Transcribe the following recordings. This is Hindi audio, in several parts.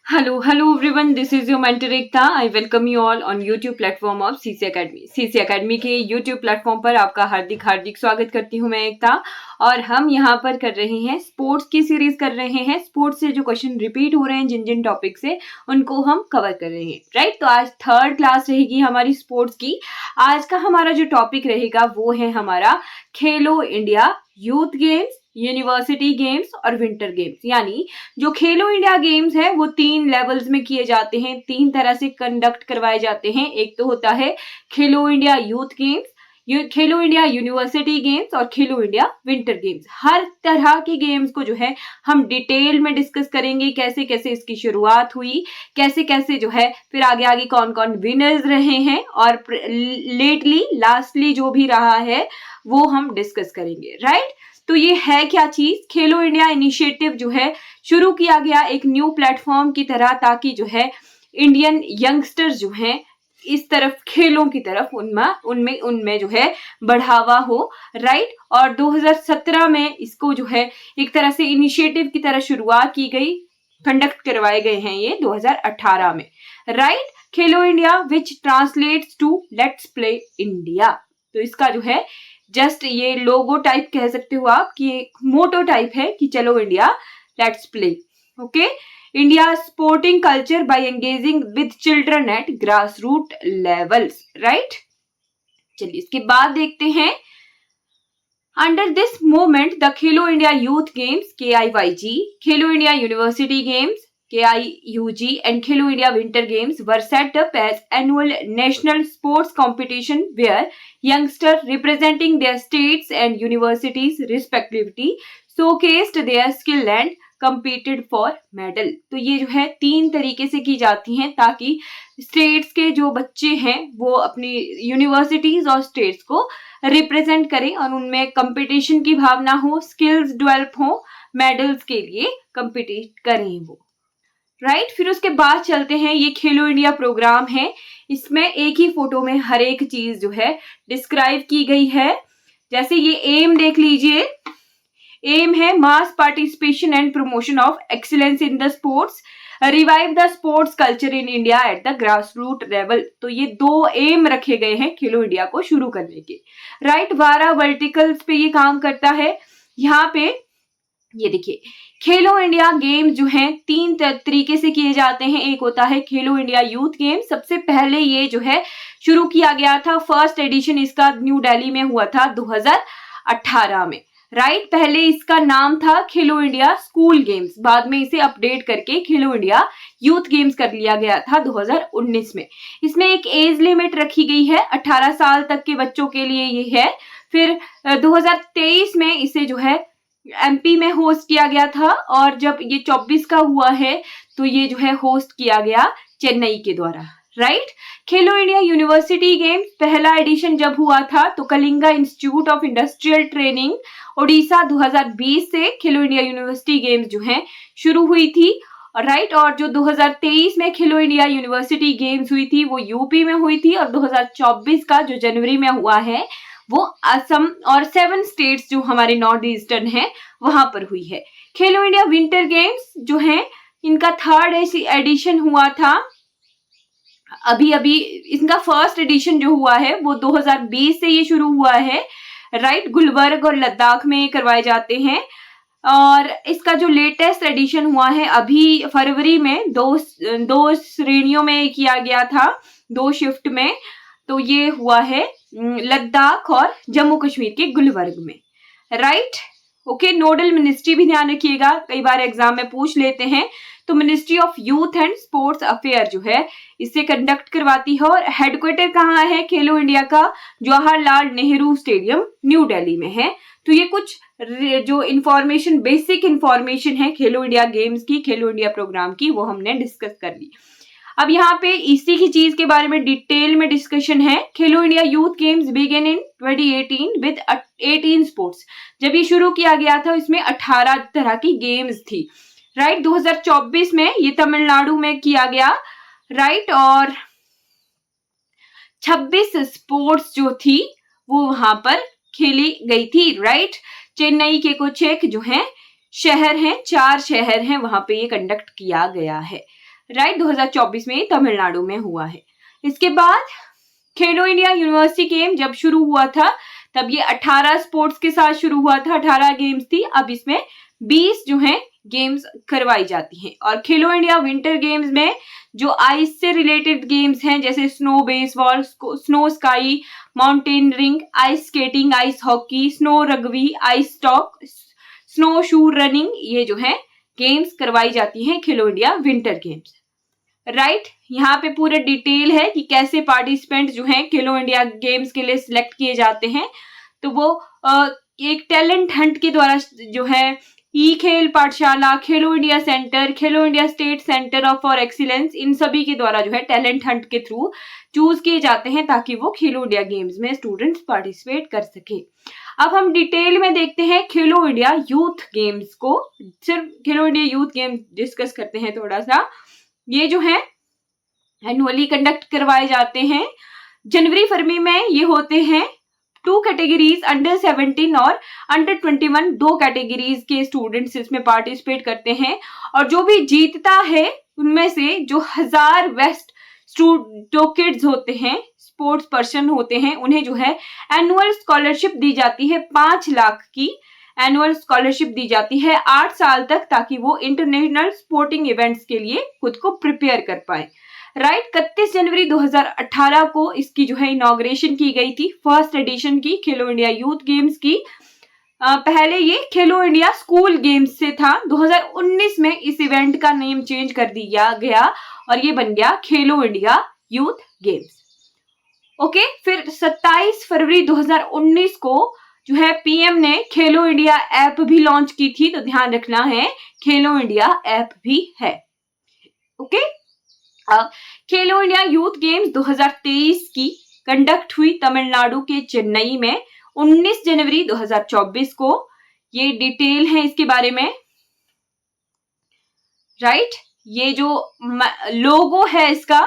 Hello everyone. This is your mentor Ekta. I welcome you all on YouTube platform of CC Academy. CC Academy के YouTube प्लेटफॉर्म पर आपका हार्दिक स्वागत करती हूँ मैं एकता। और हम यहाँ पर कर रहे हैं स्पोर्ट्स की सीरीज कर रहे हैं। स्पोर्ट्स से जो क्वेश्चन रिपीट हो रहे हैं जिन जिन टॉपिक से उनको हम कवर कर रहे हैं, राइट। तो आज थर्ड क्लास रहेगी हमारी स्पोर्ट्स की। आज का हमारा जो टॉपिक रहेगा वो है हमारा खेलो India youth games, university games और विंटर गेम्स। यानी जो खेलो इंडिया गेम्स है वो 3 लेवल्स में किए जाते हैं, 3 तरह से कंडक्ट करवाए जाते हैं। एक तो होता है खेलो इंडिया यूथ गेम्स, खेलो इंडिया यूनिवर्सिटी गेम्स और खेलो इंडिया विंटर गेम्स। हर तरह के गेम्स को जो है हम डिटेल में डिस्कस करेंगे, कैसे कैसे इसकी शुरुआत हुई, कैसे कैसे जो है फिर आगे आगे कौन कौन विनर्स रहे हैं और लास्टली जो भी रहा है वो हम डिस्कस करेंगे, राइट। तो ये है क्या चीज, खेलो इंडिया इनिशिएटिव जो है शुरू किया गया एक न्यू प्लेटफॉर्म की तरह, ताकि जो है इंडियन यंगस्टर्स जो हैं इस तरफ खेलों की तरफ उनमें जो है बढ़ावा हो, राइट। और 2017 में इसको जो है एक तरह से इनिशिएटिव की तरह शुरुआत की गई, कंडक्ट करवाए गए हैं ये 2018 में, right. Khelo India which translates to let's play India. तो इसका जो है जस्ट ये लोगो टाइप कह सकते हो आप कि एक मोटो टाइप है कि चलो India let's play, okay. India sporting culture by engaging with children at grass root levels, right. चलिए इसके बाद देखते हैं। Under this movement the Khelo India youth games KIYG, Khelo India university games KIUG and Khelo India Winter Games were set up as annual national sports competition where youngsters representing their states and universities respectively showcased their skill and competed for medal। तो ये जो है 3 तरीके से की जाती हैं ताकि स्टेट्स के जो बच्चे हैं वो अपनी यूनिवर्सिटीज और स्टेट्स को रिप्रेजेंट करें और उनमें कंपटीशन की भावना हो, स्किल्स डेवलप हो, मेडल्स के लिए कंपीट करें वो, राइट। फिर उसके बाद चलते हैं, ये खेलो इंडिया प्रोग्राम है, इसमें एक ही फोटो में हर एक चीज जो है डिस्क्राइब की गई है। जैसे ये एम देख लीजिए, एम है mass participation and promotion of excellence in the sports, revive the sports culture in India at the grass root level. तो ये 2 एम रखे गए हैं खेलो इंडिया को शुरू करने के, राइट। 12 वर्टिकल्स पे ये काम करता है। यहाँ पे ये देखिए खेलो इंडिया गेम्स जो हैं 3 तरीके से किए जाते हैं। एक होता है खेलो इंडिया यूथ गेम, सबसे पहले ये जो है शुरू किया गया था, फर्स्ट एडिशन इसका न्यू दिल्ली में हुआ था 2018 में, राइट। पहले इसका नाम था खेलो इंडिया स्कूल गेम्स, बाद में इसे अपडेट करके खेलो इंडिया यूथ गेम्स कर लिया गया था 2019 में। इसमें एक एज लिमिट रखी गई है, 18 साल तक के बच्चों के लिए ये है। फिर 2023 में इसे जो है MP में होस्ट किया गया था और जब ये 24 का हुआ है तो ये जो है होस्ट किया गया चेन्नई के द्वारा, right. Khelo India university games पहला एडिशन जब हुआ था तो Kalinga institute of industrial training Odisha 2020 से खेलो इंडिया यूनिवर्सिटी गेम्स जो है शुरू हुई थी, राइट। और जो 2023 में खेलो इंडिया यूनिवर्सिटी गेम्स हुई थी वो यूपी में हुई थी और 2024 का जो जनवरी में हुआ है वो असम और 7 स्टेट्स जो हमारे नॉर्थ ईस्टर्न है वहां पर हुई है। खेलो इंडिया विंटर गेम्स जो है इनका 3rd एडिशन हुआ था, अभी इनका फर्स्ट एडिशन जो हुआ है वो 2020 से ये शुरू हुआ है, राइट। गुलबर्ग और लद्दाख में करवाए जाते हैं और इसका जो लेटेस्ट एडिशन हुआ है अभी फरवरी में 2 श्रेणियों में किया गया था, 2 शिफ्ट में। तो ये हुआ है लद्दाख और जम्मू कश्मीर के गुलबर्ग में, राइट। ओके, नोडल मिनिस्ट्री भी ध्यान रखिएगा, कई बार एग्जाम में पूछ लेते हैं। तो ministry of youth and sports affair जो है इसे कंडक्ट करवाती है और हेडक्वार्टर कहाँ है खेलो इंडिया का, जवाहरलाल नेहरू स्टेडियम न्यू दिल्ली में है। तो ये कुछ जो इंफॉर्मेशन, बेसिक इंफॉर्मेशन है खेलो इंडिया गेम्स की, खेलो इंडिया प्रोग्राम की, वो हमने डिस्कस कर ली। अब यहाँ पे इसी की चीज के बारे में डिटेल में डिस्कशन है। खेलो India youth games begin in 2018 with 18 sports. जब ये शुरू किया गया था इसमें 18 तरह की गेम्स थी, राइट। 2024 में ये तमिलनाडु में किया गया, राइट। और 26 स्पोर्ट्स जो थी वो वहां पर खेली गई थी, राइट। चेन्नई के कुछ एक जो है शहर हैं, 4 शहर हैं, वहां पे ये कंडक्ट किया गया है, राइट, 2024 में ये तमिलनाडु में हुआ है। इसके बाद खेलो इंडिया यूनिवर्सिटी गेम जब शुरू हुआ था तब ये 18 स्पोर्ट्स के साथ शुरू हुआ था, 18 गेम्स थी। अब इसमें 20 जो है गेम्स करवाई जाती हैं। और खेलो इंडिया विंटर गेम्स में जो आइस से रिलेटेड गेम्स हैं जैसे snow baseball, snow ski, mountaineering, ice skating, ice hockey, snow rugby, ice stock, snow shoe running, ये जो है गेम्स करवाई जाती हैं खेलो इंडिया विंटर गेम्स। राइट, यहाँ पे पूरा डिटेल है कि कैसे पार्टिसिपेंट जो हैं खेलो इंडिया गेम्स के लिए सिलेक्ट किए जाते हैं। तो वो एक टैलेंट हंट के द्वारा जो है ई Khel Pathshala, Khelo India centre, Khelo India state centre for excellence, इन सभी के द्वारा जो है टैलेंट हंट के थ्रू चूज किए जाते हैं ताकि वो खेलो इंडिया गेम्स में स्टूडेंट्स पार्टिसिपेट कर सके। अब हम डिटेल में देखते हैं खेलो इंडिया यूथ गेम्स को। सिर्फ खेलो इंडिया यूथ गेम्स डिस्कस करते हैं थोड़ा सा। ये जो है एनुअली कंडक्ट करवाए जाते हैं। जनवरी फरवरी में ये होते हैं। 2 कैटेगरीज अंडर 17 और अंडर 21, 2 कैटेगरीज के स्टूडेंट्स इसमें पार्टिसिपेट करते हैं। और जो भी जीतता है उनमें से जो 1000 बेस्ट जो किड्स होते हैं, स्पोर्ट्स पर्सन होते हैं, उन्हें जो है एनुअल स्कॉलरशिप दी जाती है। 5 लाख की एनुअल स्कॉलरशिप दी जाती है 8 साल तक, ताकि वो इंटरनेशनल स्पोर्टिंग इवेंट्स के लिए खुद को प्रिपेयर कर पाए। राइट, 31 जनवरी 2018 को इसकी जो है इनॉग्रेशन की गई थी, फर्स्ट एडिशन की खेलो इंडिया यूथ गेम्स की। पहले ये खेलो इंडिया स्कूल गेम्स से था। 2019 में इस इवेंट का नेम चेंज कर दिया गया और ये बन गया खेलो इंडिया यूथ गेम्स। ओके, फिर 27 फरवरी 2019 को जो है पीएम ने खेलो इंडिया ऐप भी लॉन्च की थी। तो ध्यान रखना है, खेलो इंडिया ऐप भी है। ओके, खेलो इंडिया यूथ गेम्स 2023 की कंडक्ट हुई तमिलनाडु के चेन्नई में 19 जनवरी 2024 को। ये डिटेल है इसके बारे में। राइट, ये जो लोगो है इसका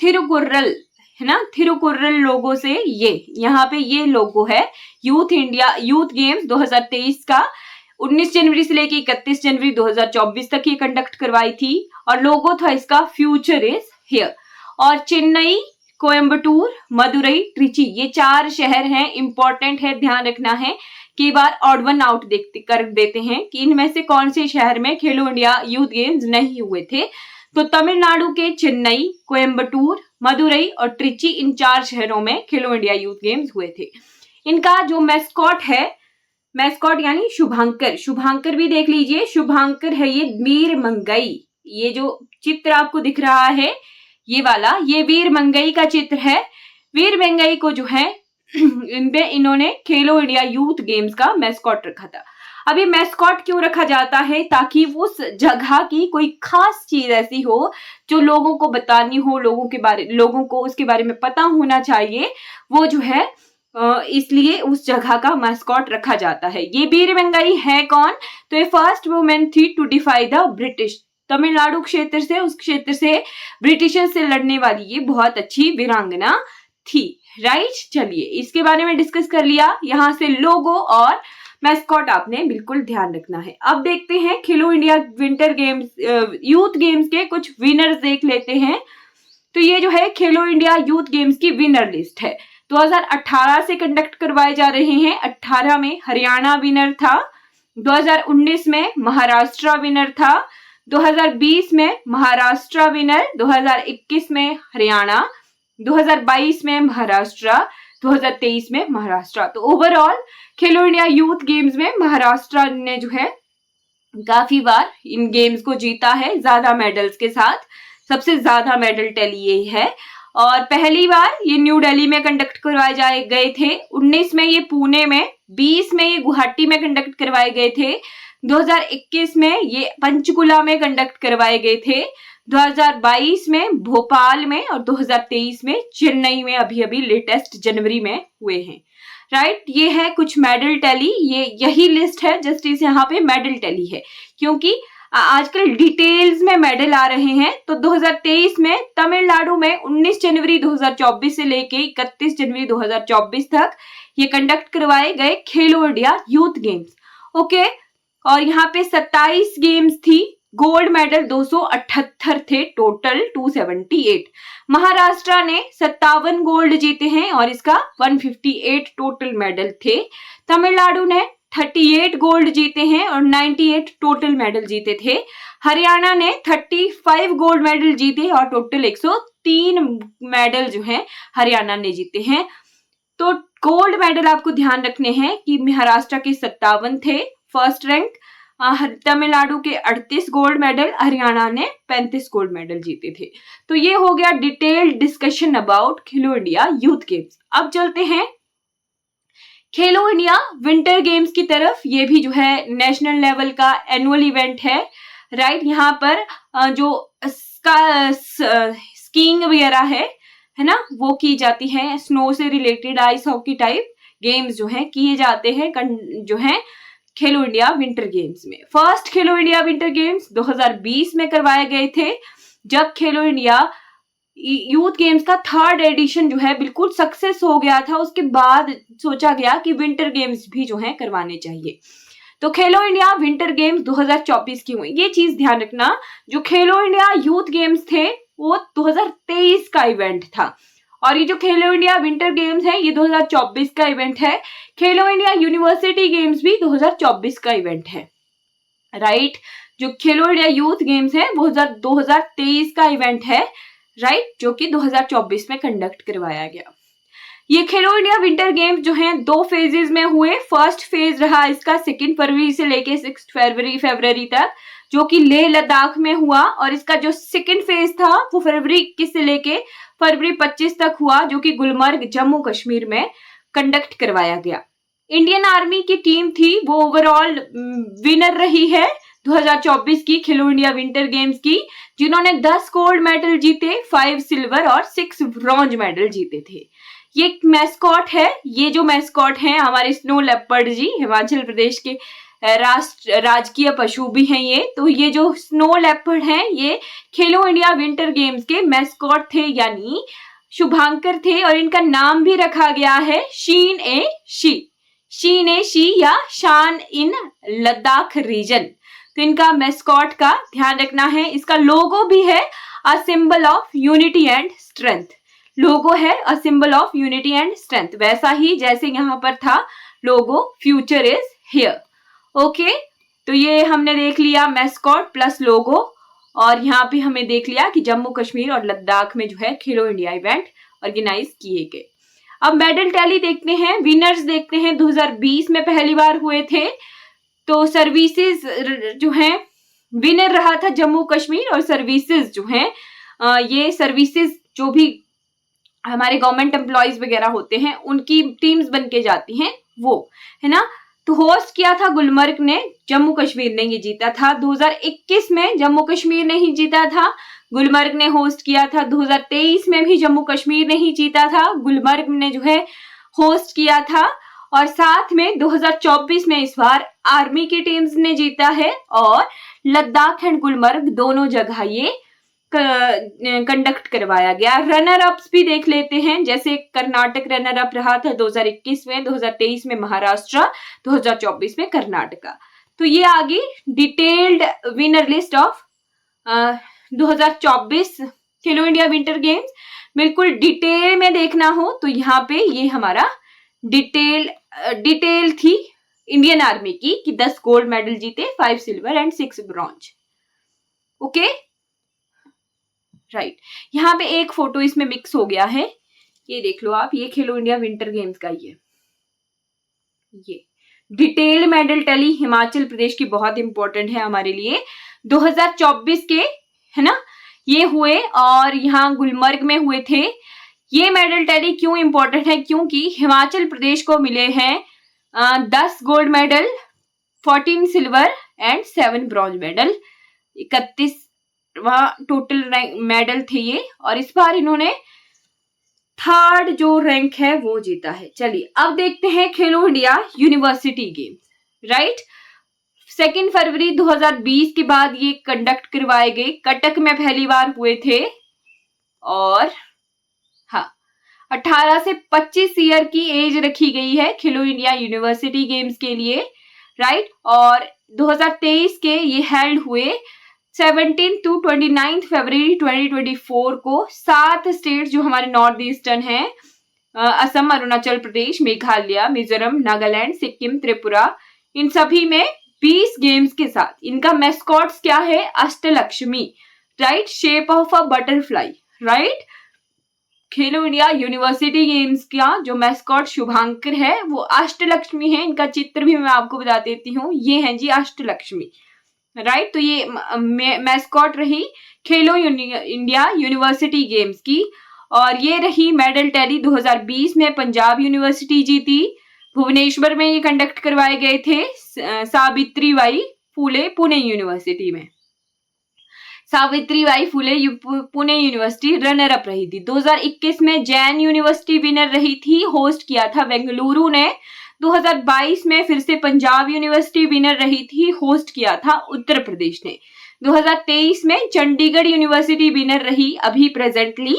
थिरुकुर्रल है ना, थिरुकुर्रल लोगो से ये यहाँ पे ये लोगो है यूथ गेम्स 2023 का। 19 जनवरी से लेके 31 जनवरी 2024 तक ये कंडक्ट करवाई थी। और लोगो था इसका फ्यूचर इज हियर। और चेन्नई, कोयम्बटूर, मदुरई, ट्रिची, ये 4 शहर हैं, इंपॉर्टेंट है, ध्यान रखना है। कई बार ऑड वन आउट कर देते हैं कि इनमें से कौन से शहर में खेलो इंडिया यूथ गेम्स नहीं हुए थे। तो तमिलनाडु के चेन्नई, कोयम्बटूर, मदुरई और ट्रिची, इन 4 शहरों में खेलो इंडिया यूथ गेम्स हुए थे। इनका जो मैस्कॉट है, मैस्कॉट यानी शुभांकर, शुभांकर भी देख लीजिए, शुभांकर है ये वीर मंगई। ये जो चित्र आपको दिख रहा है ये वाला, ये वीर मंगई का चित्र है। वीर मंगई को जो है इन्होंने खेलो इंडिया यूथ गेम्स का मैस्कॉट रखा था। अब ये मैस्कॉट क्यों रखा जाता है? ताकि उस जगह की कोई खास चीज ऐसी हो जो लोगों को बतानी हो, लोगों को उसके बारे में पता होना चाहिए, वो जो है इसलिए उस जगह का मैस्कॉट रखा जाता है। ये वीर मंगई है कौन? तो ये फर्स्ट वुमेन थी to DeFi the British. Tamil Nadu क्षेत्र से, उस क्षेत्र से ब्रिटिशर्स से लड़ने वाली ये बहुत अच्छी वीरांगना थी। राइट, चलिए इसके बारे में डिस्कस कर लिया। यहाँ से लोगो और मैस्कॉट आपने बिल्कुल ध्यान रखना है। अब देखते हैं खेलो India winter games youth games के कुछ विनर्स देख लेते हैं। तो ये जो है खेलो इंडिया यूथ गेम्स की विनर लिस्ट है। 2018 से कंडक्ट करवाए जा रहे हैं। 18 में हरियाणा विनर था, 2019 में महाराष्ट्र विनर था, 2020 में महाराष्ट्र विनर, 2021 में हरियाणा, 2022 में महाराष्ट्र, 2023 में महाराष्ट्र। तो ओवरऑल खेलो इंडिया यूथ गेम्स में महाराष्ट्र ने जो है काफी बार इन गेम्स को जीता है, ज्यादा मेडल्स के साथ। सबसे ज्यादा मेडल टैली यही है। और पहली बार ये न्यू दिल्ली में कंडक्ट करवाए गए थे। 19 में ये पुणे में, 20 में ये गुवाहाटी में कंडक्ट करवाए गए थे, 2021 में ये पंचकुला में कंडक्ट करवाए गए थे, 2022 में भोपाल में और 2023 में चेन्नई में अभी लेटेस्ट जनवरी में हुए हैं। राइट, ये है कुछ मेडल टैली। ये यही लिस्ट है, जस्ट इस यहाँ पे मेडल टैली है क्योंकि आजकल डिटेल्स में मेडल आ रहे हैं। तो 2023 में तमिलनाडु में 19 जनवरी 2024 से लेके 31 जनवरी 2024 तक ये कंडक्ट करवाए गए खेलो इंडिया यूथ गेम्स। ओके, और यहाँ पे 27 गेम्स थी गोल्ड मेडल 278 थे, टोटल 278। महाराष्ट्र ने 57 गोल्ड जीते हैं और इसका 158 टोटल मेडल थे। तमिलनाडु ने 38 गोल्ड जीते हैं और 98 टोटल मेडल जीते थे। हरियाणा ने 35 गोल्ड मेडल जीते और टोटल 103 मेडल जो है हरियाणा ने जीते हैं। तो गोल्ड मेडल आपको ध्यान रखने हैं कि महाराष्ट्र के 57 थे फर्स्ट रैंक, तमिलनाडु के 38 गोल्ड मेडल, हरियाणा ने 35 गोल्ड मेडल जीते थे। तो ये हो गया detailed discussion about Khelo India youth games. अब चलते हैं खेलो इंडिया विंटर गेम्स की तरफ। ये भी जो है नेशनल लेवल का एनुअल इवेंट है, राइट। यहाँ पर जो स्कीइंग वगैरह है ना, वो की जाती है। स्नो से related ice hockey type games जो है किए जाते हैं जो है खेलो इंडिया विंटर गेम्स में। फर्स्ट खेलो इंडिया विंटर गेम्स 2020 में करवाए गए थे, जब खेलो इंडिया यूथ गेम्स का थर्ड एडिशन जो है बिल्कुल सक्सेस हो गया था। उसके बाद सोचा गया कि विंटर गेम्स भी जो है करवाने चाहिए। तो खेलो इंडिया विंटर गेम्स 2024 की हुई। ये चीज ध्यान रखना, जो खेलो इंडिया यूथ गेम्स थे वो 2023 का इवेंट था और ये जो खेलो इंडिया विंटर गेम्स है ये 2024 का इवेंट है। खेलो इंडिया यूनिवर्सिटी गेम्स भी 2024 का इवेंट है, राइट। जो खेलो इंडिया यूथ गेम्स है वो 2023 का इवेंट है, राइट, जो कि 2024 में कंडक्ट करवाया गया। ये खेलो इंडिया विंटर गेम्स जो हैं 2 फेजेस में हुए। फर्स्ट फेज रहा इसका 2 फरवरी से लेके 6 फरवरी तक, जो कि लेह लद्दाख में हुआ, और इसका जो सेकंड फेज था वो फरवरी 21 से लेके फरवरी 25 तक हुआ, जो कि गुलमर्ग जम्मू कश्मीर में कंडक्ट करवाया गया। इंडियन आर्मी की टीम थी वो ओवरऑल विनर रही है 2024 की खेलो इंडिया विंटर गेम्स की, जिन्होंने 10 गोल्ड मेडल जीते, 5 सिल्वर और 6 ब्रॉन्ज मेडल जीते थे। ये एक मैस्कॉट है, ये जो मैस्कॉट है हमारे स्नो लेपर्ड जी, हिमाचल प्रदेश के राजकीय पशु भी हैं ये। तो ये जो स्नो लेपर्ड हैं ये खेलो इंडिया विंटर गेम्स के मैस्कॉट थे, यानी शुभांकर थे, और इनका नाम भी रखा गया है शीन ए शी या शान इन लद्दाख रीजन। तो इनका मैस्कॉट का ध्यान रखना है। इसका लोगो भी है a symbol of unity and strength. Logo है a symbol of unity and strength, वैसा ही जैसे यहाँ पर था logo future is here. Okay, तो ये हमने देख लिया मैस्कॉट प्लस लोगो, और यहाँ पे हमें देख लिया कि जम्मू कश्मीर और लद्दाख में जो है खेलो इंडिया इवेंट ऑर्गेनाइज किए गए। अब मेडल टैली देखते हैं, विनर्स देखते हैं। 2020 में पहली बार हुए थे, तो सर्विसेज जो है विनर रहा था जम्मू कश्मीर, और सर्विसेज जो है ये सर्विसेज जो भी हमारे गवर्नमेंट एम्प्लॉयज वगैरह होते हैं उनकी टीम्स बन के जाती हैं वो, है ना। तो होस्ट किया था गुलमर्ग ने, जम्मू कश्मीर ने ये जीता था। 2021 में जम्मू कश्मीर ने ही जीता था, गुलमर्ग ने होस्ट किया था। 2023 में भी जम्मू कश्मीर ने ही जीता था, गुलमर्ग ने जो है होस्ट किया था। और साथ में 2024 में इस बार आर्मी की टीम्स ने जीता है, और लद्दाख एंड गुलमर्ग दोनों जगह ये कंडक्ट करवाया गया। रनर अप्स भी देख लेते हैं, जैसे कर्नाटक रनर अप रहा था 2021 में, 2023 में महाराष्ट्र, 2024 में कर्नाटका। तो ये आगे detailed winner list of 2024 Khelo India winter games. बिल्कुल डिटेल में देखना हो तो यहाँ पे ये हमारा डिटेल थी इंडियन आर्मी की कि 10 गोल्ड मेडल जीते, 5 silver and 6 bronze. Okay, right. यहाँ पे एक फोटो इसमें मिक्स हो गया है, ये देख लो आप, ये खेलो इंडिया विंटर गेम्स का ये detailed medal tally Himachal Pradesh की बहुत इंपॉर्टेंट है हमारे लिए। 2024 के है ना ये हुए, और यहाँ गुलमर्ग में हुए थे। ये मेडल टैली क्यों इंपॉर्टेंट है, क्योंकि हिमाचल प्रदेश को मिले हैं 10 gold medal, 14 silver and 7 bronze medal, 31 total medal थे ये, और इस बार इन्होंने थर्ड जो रैंक है वो जीता है। चलिए अब देखते हैं खेलो इंडिया यूनिवर्सिटी गेम्स, राइट। 2 फरवरी 2020 के बाद ये कंडक्ट करवाए गए, कटक में पहली बार हुए थे, और हाँ 18 से 25 ईयर की एज रखी गई है खेलो इंडिया यूनिवर्सिटी गेम्स के लिए, राइट। और 2023 के ये हेल्ड हुए 17 to 29 फरवरी 2024 को 7 स्टेट जो हमारे नॉर्थ ईस्टर्न है, असम, अरुणाचल प्रदेश, मेघालय, मिजोरम, नागालैंड, सिक्किम, त्रिपुरा, इन सभी में 20 गेम्स के साथ इनका मैस्कॉट्स क्या है, Ashtalakshmi, right, shape of a butterfly, right. Khelo India university games का जो मैस्कॉट शुभांकर है वो अष्टलक्ष्मी है। इनका चित्र भी मैं आपको बता देती हूँ, ये है जी अष्टलक्ष्मी, राइट। तो ये मैस्कॉट रही खेलो इंडिया यूनिवर्सिटी गेम्स की। और ये रही मेडल टैली 2020 में पंजाब यूनिवर्सिटी जीती, भुवनेश्वर में ये कंडक्ट करवाए गए थे, सावित्रीबाई फुले पुणे यूनिवर्सिटी में। Savitribai Phule Pune university runner up रही थी। 2021 में जैन यूनिवर्सिटी विनर रही थी, होस्ट किया था बेंगलुरु ने। 2022 में फिर से पंजाब यूनिवर्सिटी विनर रही थी, होस्ट किया था उत्तर प्रदेश ने। 2023 में चंडीगढ़ यूनिवर्सिटी विनर रही अभी प्रेजेंटली,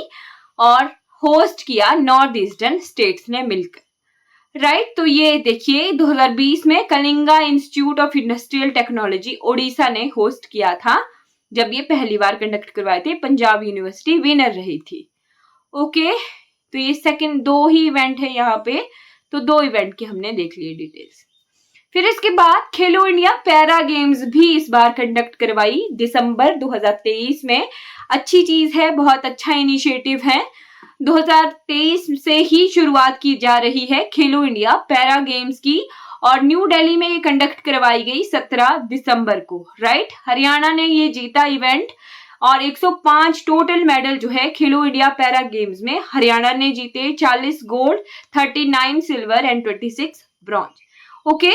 और होस्ट किया नॉर्थ ईस्टर्न स्टेट्स ने मिलकर, राइट। तो ये देखिए 2020 में Kalinga institute of industrial technology Odisha ने होस्ट किया था, जब ये पहली बार कंडक्ट करवाए थे, पंजाब यूनिवर्सिटी विनर रही थी। ओके, तो ये सेकंड 2 ही इवेंट है यहाँ पे, तो 2 इवेंट के हमने देख लिए डिटेल्स। फिर इसके बाद खेलो इंडिया पैरा गेम्स भी इस बार कंडक्ट करवाई दिसंबर 2023 में। अच्छी चीज है, बहुत अच्छा इनिशिएटिव है। 2023 से ही शुरुआत की जा रही है खेलो इंडिया पैरा गेम्स की, और न्यू दिल्ली में ये कंडक्ट करवाई गई 17 दिसंबर को, राइट। हरियाणा ने ये जीता इवेंट, और 105 टोटल मेडल जो है खेलो इंडिया पैरा गेम्स में हरियाणा ने जीते, 40 gold, 39 silver and 26 bronze. Okay,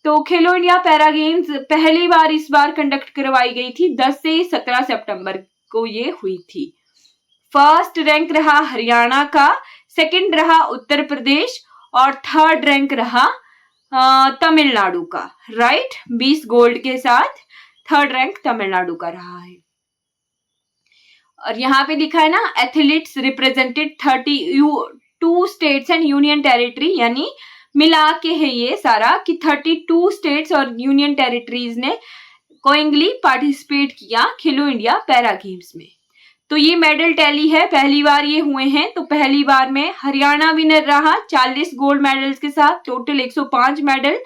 तो खेलो इंडिया पैरा गेम्स पहली बार इस बार कंडक्ट करवाई गई थी, 10 से 17 सितंबर को ये हुई थी। फर्स्ट रैंक रहा हरियाणा का, सेकंड रहा उत्तर प्रदेश, और थर्ड रैंक रहा तमिलनाडु का, राइट। 20 गोल्ड के साथ थर्ड रैंक तमिलनाडु का रहा है। और यहाँ पे लिखा है ना, athletes represented 32 states and union territory, यानी मिला के है ये सारा कि 32 स्टेट्स और यूनियन टेरिटरीज ने कोइंगली पार्टिसिपेट किया खेलो इंडिया पैरा गेम्स में। तो ये मेडल टैली है, पहली बार ये हुए हैं। तो पहली बार में हरियाणा विनर रहा 40 गोल्ड मेडल्स के साथ, total 105 medal.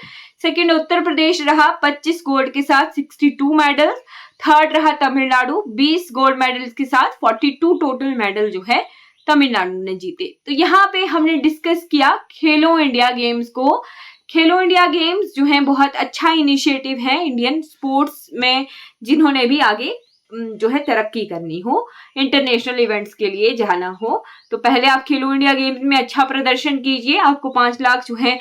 Second Uttar Pradesh रहा 25 गोल्ड के साथ, 62 मेडल। थर्ड रहा तमिलनाडु 20 गोल्ड मेडल्स के साथ, 42 टोटल मेडल जो है तमिलनाडु ने जीते। तो यहाँ पे हमने डिस्कस किया खेलो इंडिया गेम्स को। खेलो इंडिया गेम्स जो है बहुत अच्छा इनिशिएटिव है इंडियन स्पोर्ट्स में, जिन्होंने भी आगे जो है तरक्की करनी हो, इंटरनेशनल इवेंट्स के लिए जाना हो, तो पहले आप खेलो इंडिया गेम्स में अच्छा प्रदर्शन कीजिए, आपको 5 लाख जो है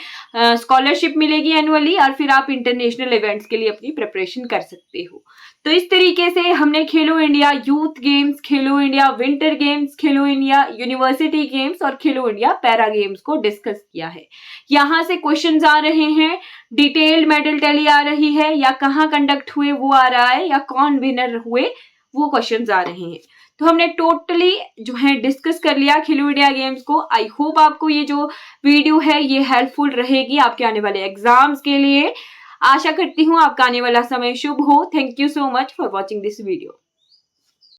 स्कॉलरशिप मिलेगी एनुअली, और फिर आप इंटरनेशनल इवेंट्स के लिए अपनी प्रिपरेशन कर सकते हो। तो इस तरीके से हमने खेलो इंडिया यूथ गेम्स, खेलो इंडिया विंटर गेम्स, खेलो इंडिया यूनिवर्सिटी गेम्स और खेलो इंडिया पैरा गेम्स को डिस्कस किया है। यहाँ से क्वेश्चंस आ रहे हैं, डिटेल्ड मेडल टैली आ रही है, या कहाँ कंडक्ट हुए वो आ रहा है, या कौन विनर हुए वो क्वेश्चंस आ रहे हैं। तो हमने टोटली जो है डिस्कस कर लिया खेलो इंडिया गेम्स को। आई होप आपको ये जो वीडियो है ये हेल्पफुल रहेगी आपके आने वाले एग्जाम्स के लिए। आशा करती हूँ आपका आने वाला समय शुभ हो। Thank you so much for watching this video.